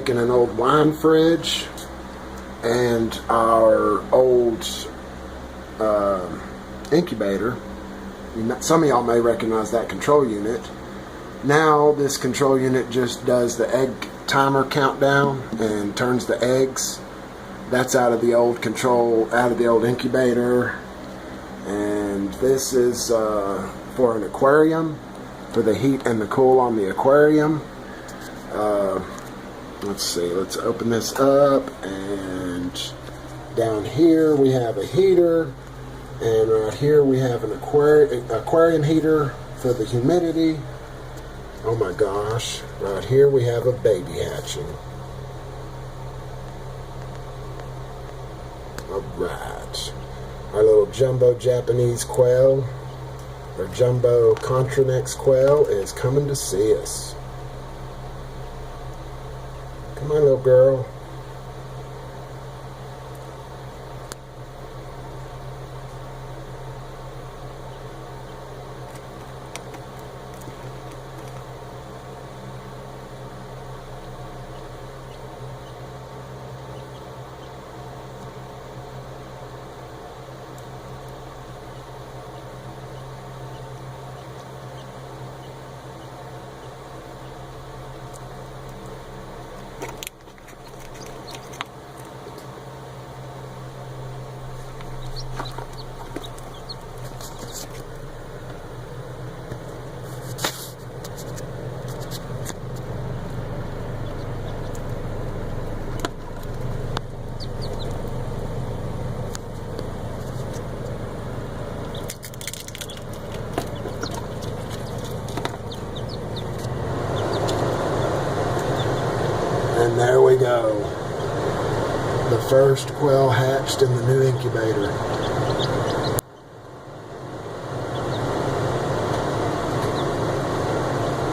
In an old wine fridge and our old incubator. Some of y'all may recognize that control unit. Now this control unit just does the egg timer countdown and turns the eggs. That's out of the old incubator. And this is for an aquarium, for the heat and the cool on the aquarium. Let's see, let's open this up, and down here we have a heater, and right here we have an aquarium heater for the humidity. Oh my gosh, right here we have a baby hatching. Alright, our little jumbo Japanese quail, or jumbo Coturnix quail, is coming to see us. Come on, little girl. And there we go. The first quail hatched in the new incubator.